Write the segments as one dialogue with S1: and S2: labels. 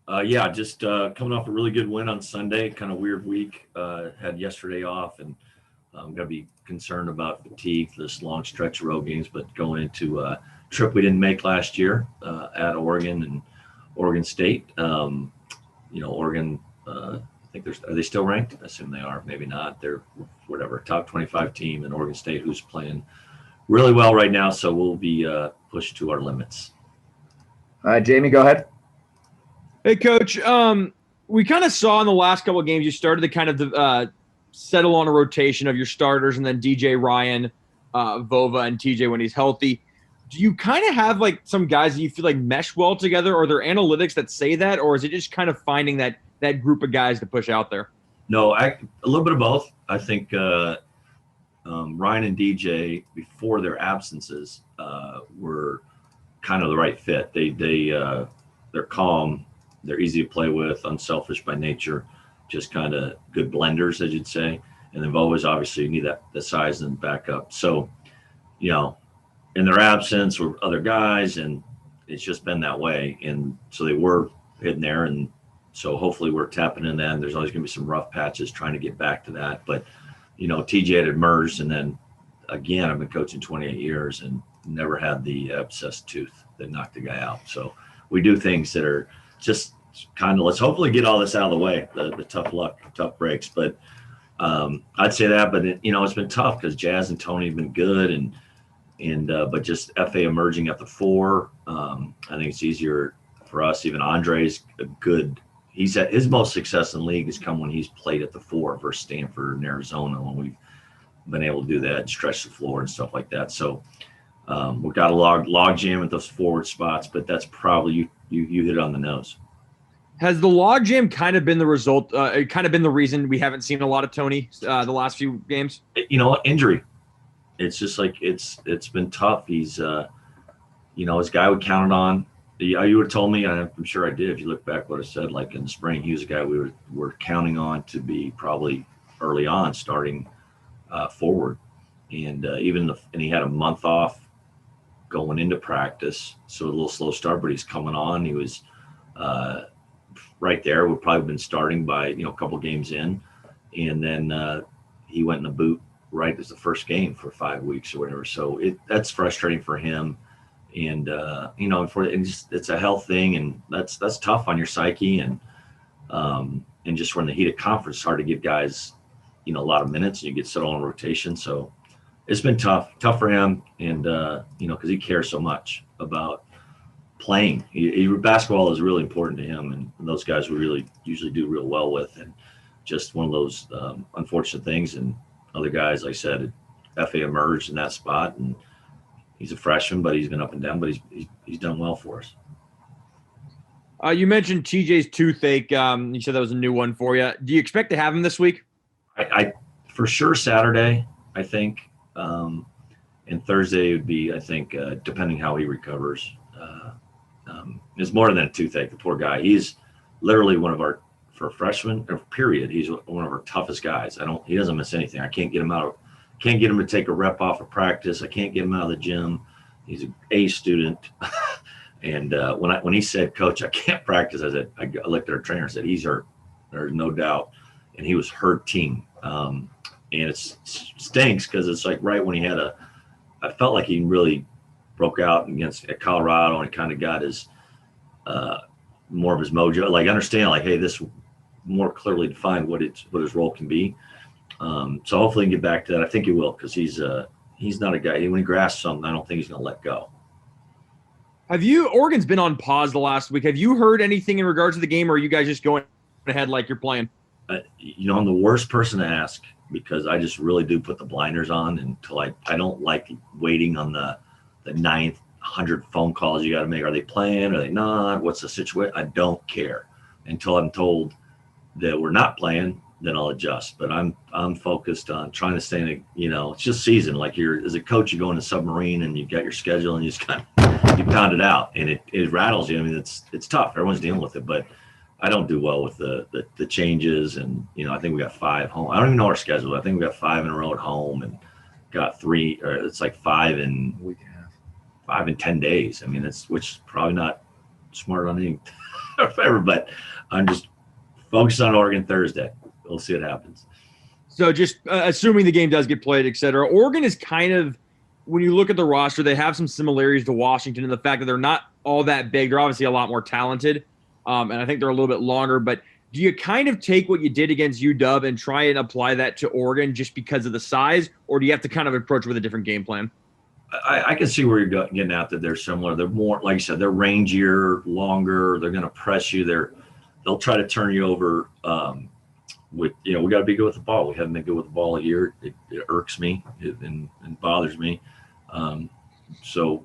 S1: Yeah, just coming off a really good win on Sunday. Kind of weird week. Had yesterday off, and I'm gonna be concerned about fatigue for this long stretch of road games. But going into a trip we didn't make last year at Oregon and Oregon State. Oregon. I think are they still ranked? I assume they are. Maybe not. They're whatever top 25 team, and Oregon State who's playing really well right now. So we'll be pushed to our limits.
S2: Jamie, go ahead.
S3: Hey, Coach. We kind of saw in the last couple of games you started to kind of settle on a rotation of your starters, and then DJ Ryan, Vova, and TJ when he's healthy. Do you kind of have like some guys that you feel like mesh well together? Are there analytics that say that, or is it just kind of finding that group of guys to push out there?
S1: No, a little bit of both. I think Ryan and DJ before their absences were kind of the right fit. They're calm. They're easy to play with, unselfish by nature, just kind of good blenders, as you'd say. And then Vova's obviously you need the size and backup. So, in their absence were other guys, and it's just been that way. And so they were hitting there, and so hopefully we're tapping in that. And there's always going to be some rough patches trying to get back to that. But, TJ had emerged, and then again, I've been coaching 28 years and never had the abscessed tooth that knocked the guy out. So we do things that are just kind of, let's hopefully get all this out of the way, the tough luck, tough breaks. But I'd say that, but it's been tough because Jazz and Tony have been good, but just FA emerging at the 4. I think it's easier for us. Even Andre's a good. He's at his most success in the league has come when he's played at the 4 versus Stanford and Arizona, when we've been able to do that and stretch the floor and stuff like that. So we've got a log jam at those forward spots, but that's probably you hit it on the nose.
S3: Has the log jam kind of been the result? Kind of been the reason we haven't seen a lot of Tony the last few games?
S1: Injury. It's just like it's been tough. He's his guy we counted on. You would have told me, and I'm sure I did. If you look back what I said, like in the spring, he was a guy we were counting on to be probably early on starting forward, and and he had a month off going into practice, so a little slow start, but he's coming on. He was right there. We've probably been starting by a couple games in, and then he went in the boot right as the first game for 5 weeks or whatever. So that's frustrating for him. And it's a health thing, and that's tough on your psyche, and just when the heat of conference, it's hard to give guys a lot of minutes, and you get settled on rotation. So it's been tough for him, and because he cares so much about playing. Basketball is really important to him, and those guys we really usually do real well with, and just one of those unfortunate things. And other guys, like I said, FA emerged in that spot, and he's a freshman, but he's been up and down, but he's done well for us.
S3: You mentioned TJ's toothache. You said that was a new one for you. Do you expect to have him this week?
S1: I for sure Saturday, I think, and Thursday would be, I think, depending how he recovers. It's more than a toothache. The poor guy. He's literally for a freshman, period. He's one of our toughest guys. He doesn't miss anything. I can't get him out. Can't get him to take a rep off of practice. I can't get him out of the gym. He's an A student. And when he said, "Coach, I can't practice," I looked at our trainer and said, "He's hurt. There's no doubt." And he was hurting. And it stinks because it's like right when I felt like he really broke out at Colorado and kind of got his more of his mojo. Like understand, like, hey, this more clearly defined what his role can be. So hopefully he can get back to that. I think he will, because he's not a guy. When he grasps something, I don't think he's going to let go.
S3: Oregon's been on pause the last week. Have you heard anything in regards to the game, or are you guys just going ahead like you're playing?
S1: I'm the worst person to ask, because I just really do put the blinders on until I don't like waiting on the 900 phone calls you got to make. Are they playing? Are they not? What's the situation? I don't care until I'm told that we're not playing. Then I'll adjust. But I'm focused on trying to stay in it's just season. Like as a coach, you go in a submarine and you got your schedule and you just you pound it out, and it rattles you. I mean, it's tough. Everyone's dealing with it, but I don't do well with the changes. And I think we got 5 home. I don't even know our schedule. I think we got 5 in a row at home, and got 3, or it's like 5 in 5 in 10 days. I mean, which is probably not smart on any whatever. But I'm just focused on Oregon Thursday. We'll see what happens.
S3: So just assuming the game does get played, et cetera, Oregon is kind of, when you look at the roster, they have some similarities to Washington in the fact that they're not all that big. They're obviously a lot more talented, and I think they're a little bit longer. But do you kind of take what you did against UW and try and apply that to Oregon just because of the size, or do you have to kind of approach with a different game plan?
S1: I can see where you're getting at, that they're similar. They're more, like you said, they're rangier, longer. They're going to press you. They'll try to turn you over. We got to be good with the ball. We haven't been good with the ball a year. It irks me and bothers me. So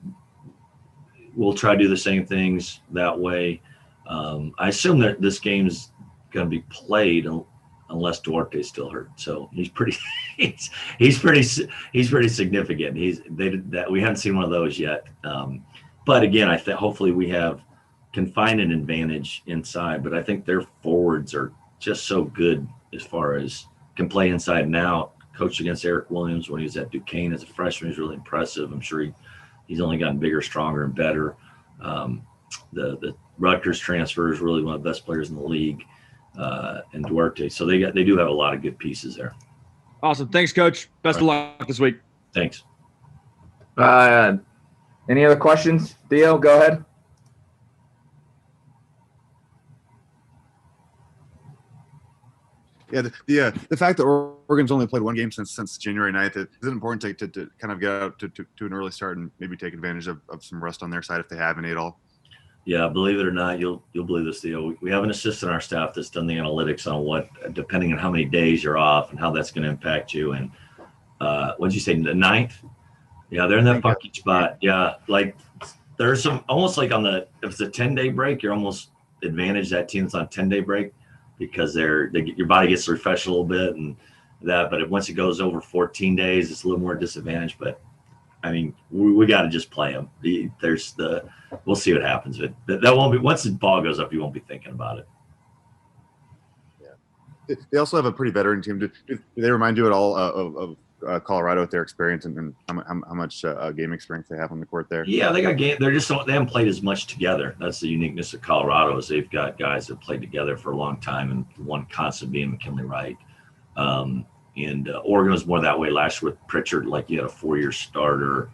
S1: we'll try to do the same things that way. I assume that this game's going to be played unless Duarte's still hurt. So he's pretty significant. We haven't seen one of those yet. But again, I think hopefully we can find an advantage inside. But I think their forwards are just so good as far as can play inside and out. Coached against Eric Williams when he was at Duquesne as a freshman. He's really impressive. I'm sure he's only gotten bigger, stronger, and better. The Rutgers transfer is really one of the best players in the league, and Duarte. So they do have a lot of good pieces there.
S3: Awesome. Thanks, Coach. Best of luck this week.
S1: Thanks.
S2: Any other questions? Theo, go ahead.
S4: Yeah, the fact that Oregon's only played one game since January 9th, is it important to kind of get out to an early start and maybe take advantage of some rest on their side if they have any at all?
S1: Yeah, believe it or not, you'll believe this, Theo. We have an assistant on our staff that's done the analytics on what, depending on how many days you're off and how that's going to impact you. And what'd you say, the 9th? Yeah, they're in that funky spot. Yeah, like there's some almost like if it's a 10-day break, you're almost advantage that team that's on a 10-day break, because your body gets refreshed a little bit and that. But once it goes over 14 days, it's a little more disadvantage. But I mean, we got to just play them. We'll see what happens. But that won't be, once the ball goes up, you won't be thinking about it.
S4: Yeah, they also have a pretty veteran team. Do they remind you at all of Colorado with their experience and how much game experience they have on the court there?
S1: Yeah, they got game. They haven't played as much together. That's the uniqueness of Colorado, is they've got guys that played together for a long time, and one constant being McKinley Wright. And Oregon was more that way last year with Pritchard. Like, you had a 4-year starter,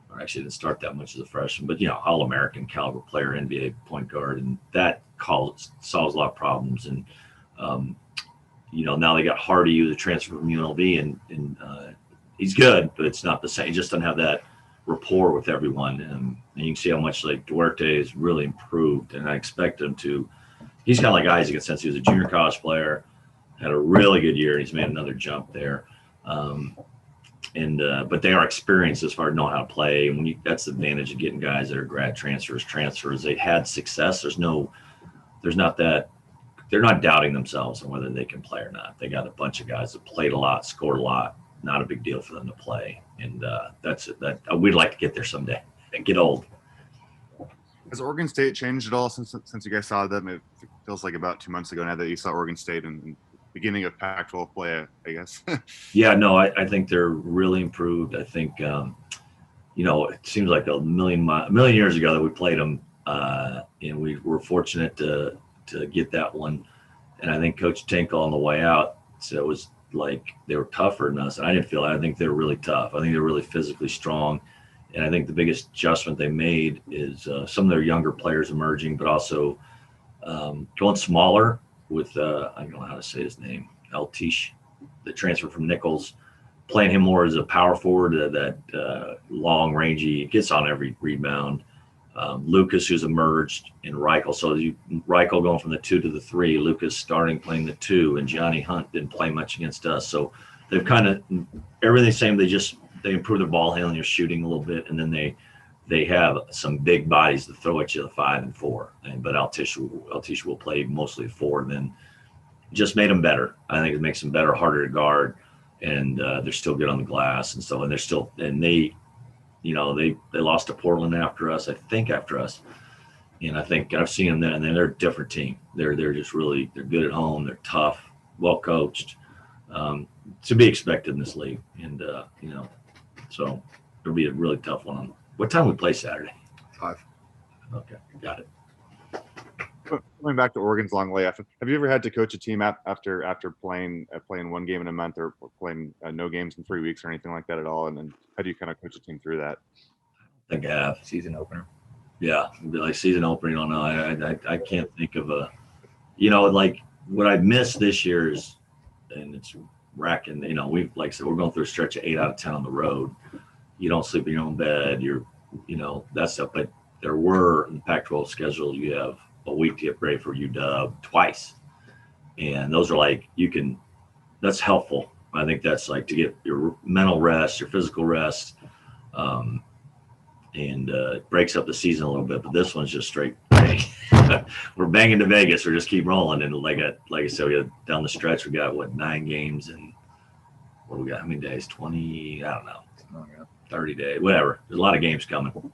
S1: or actually didn't start that much as a freshman, but All-American caliber player, NBA point guard, and that solves a lot of problems. And now they got Hardy, who's a transfer from UNLV, and he's good, but it's not the same. He just doesn't have that rapport with everyone. And you can see how much like Duarte has really improved, and I expect him to. He's kind of like Isaac since he was a junior college player, had a really good year, and he's made another jump there. But they are experienced as far as knowing how to play. And that's the advantage of getting guys that are grad transfers. They had success. There's not that. They're not doubting themselves on whether they can play or not. They got a bunch of guys that played a lot, scored a lot. Not a big deal for them to play, and that's it. We'd like to get there someday and get old.
S4: Has Oregon State changed at all since you guys saw them? It feels like about 2 months ago now that you saw Oregon State and beginning of Pac-12 play, I guess.
S1: Yeah, no, I think they're really improved. I think it seems like a million years ago that we played them, and we were fortunate to get that one. And I think Coach Tinkle on the way out said it was like they were tougher than us. And I didn't feel that. I think they're really tough. I think they're really physically strong. And I think the biggest adjustment they made is some of their younger players emerging, but also going smaller with, I don't know how to say his name, Altish, the transfer from Nichols, playing him more as a power forward, that long, rangy, gets on every rebound. Lucas, who's emerged, in Reichel. So Reichel going from the 2 to the 3, Lucas starting playing the 2, and Johnny Hunt didn't play much against us. So they've kind of everything's the same. They improve their ball handling, your shooting a little bit, and then they have some big bodies to throw at you, the 5 and 4. But Altish will play mostly 4. Then just made them better. I think it makes them better, harder to guard, and they're still good on the glass and so. And they lost to Portland after us, and I think I've seen them then, and they're a different team. They're just they're good at home. They're tough, well coached, to be expected in this league, and so it'll be a really tough one. What time we play Saturday?
S2: 5.
S1: Okay, got it.
S4: Going back to Oregon's long layoff, have you ever had to coach a team after playing one game in a month or playing no games in 3 weeks or anything like that at all? And then how do you kind of coach a team through that?
S1: I think I have.
S2: Season opener.
S1: Yeah, it'd be like season opening. I don't know. I can't think of a, like what I missed this year is, and it's racking. We've like I said, we're going through a stretch of 8 out of 10 on the road. You don't sleep in your own bed. That stuff. But there were in the Pac-12 schedule, you have a week to get ready for UW twice, and those are like that's helpful. I think that's like to get your mental rest, your physical rest. And it breaks up the season a little bit, but this one's just straight bang. We're banging to Vegas. We're just keep rolling. And like I said, we got down the stretch. We got 9 games and what do we got? How many days? 20? I don't know. 30 days, whatever. There's a lot of games coming.